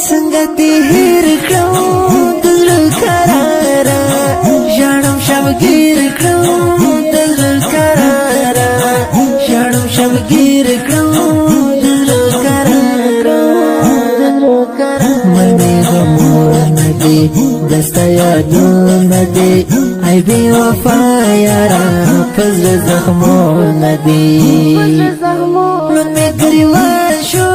संगति हिर करूं दिल करारा शानम शब गिर करूं दिल करारा शानम शब गिर करूं दिल करारा मने गमो नदी दस्ता यादो नदी आई बेवफा यारा फजल जख्मो नदी लुन करीवान शो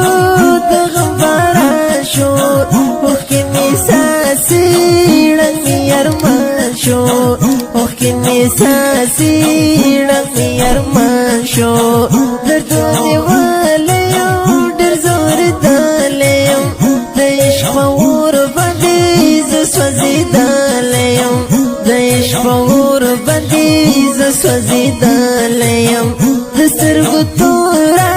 ساسي رمي أرمان شو دردوني واليوم درزور داليوم دايش فور بديز سوزي داليوم دايش فور بديز سوزي داليوم دستر قطورا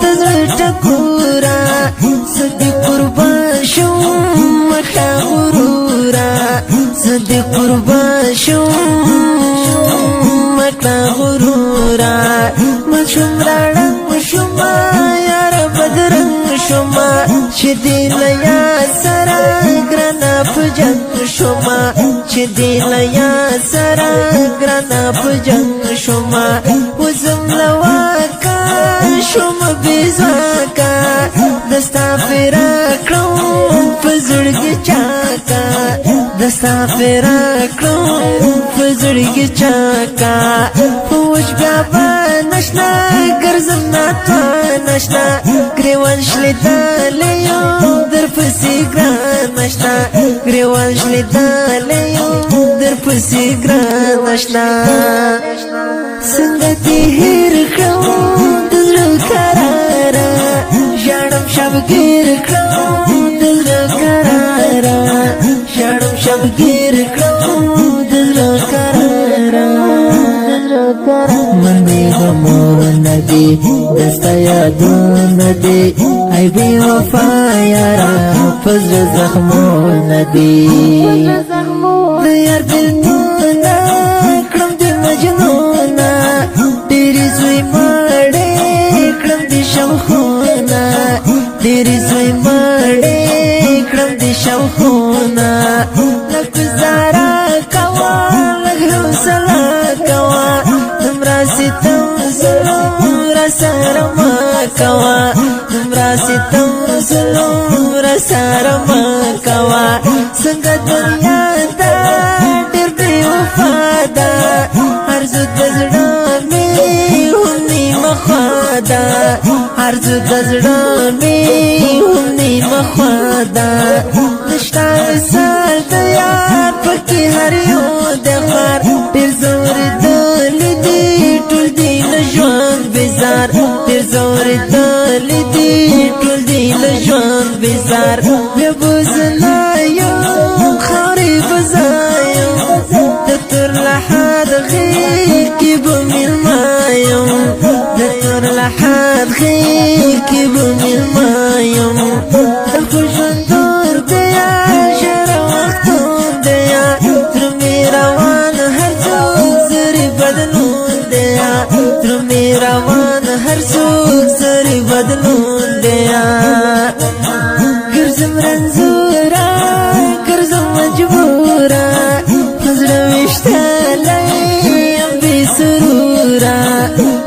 دزر تكورا صدي قربان شو مخا غرورا صدي قربان شو غرورا مشوم رنگ مشوما یار بدرنگ شوما شدیل یا سرا گرانا پجنگ شوما شدیل یا سرا گرانا پجنگ شوما وزم لواکا شوما بیزاکا دستا فراکرم پزرگ چاکا دستا فراکرم پزرگ چاکا پوش بابا نشنا گرزم ناتوا نشنا گریوان شلی دالیو در پسی گران نشنا گریوان شلی دالیو در پسی گران نشنا سنگتی هیر کرون دل کرارا شانم شب گیر کرون دل کرارا شانم شب گیر کرون دل کرارا منی غمو ندی دستا یادو ندی ای بی وفا یارا فزر زخمو ندی دیار دلتونا کرم دی مجنونا تیری زوی ماڑی کرم دی شوخونا تیری زوی ماڑی کرم دی شوخونا لکزارا کوا لگلو سلا کوا ستم ظلم رسارما کوا تمرا ستم ظلم رسارما کوا څنګه دنیا دا ډېر بې وفا ده ارزو د زړه مې هم نیمه خوا ده ارزو د زړه مې هم نیمه خوا ده نشته مثال د یار پکې هر یو د خار ډېر زور تیر زور دل دی ټول دی لژوند بیزار ببوزنا یو خوري بزایم د تر لحد غیر کی بمیل مایم د تر لحد غیر کی بمیل مایم د خوشندور دیا شر وختون دیا تر میروان هر څوک زری بدلون دیا تر میروان هر څوک سری بدلون دیا ګرځم رنځورا ګرځم مجبورا فزر وشتلیم بی سرورا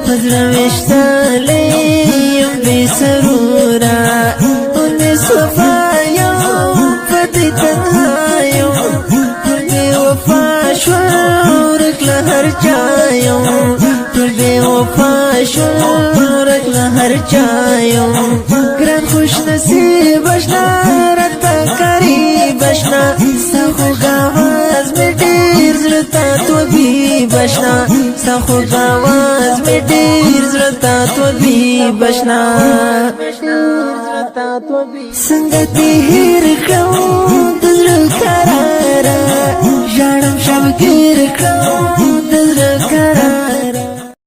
فزر وشتلیم بی سرورا انیس وفایم پتی تنهایم بی وفا شورک لهر چایم بی وفا شورک لهر چایم گران خوش نصیب اشنا رتا قریب اشنا ستا خوږ آواز مې ډېر زړه ته طبیب اشنا ستا خوږ آواز مې ډېر زړه ته طبیب اشنا څنګه دې هېر کړم د زړه کراره ژاړم شب ګیر کړم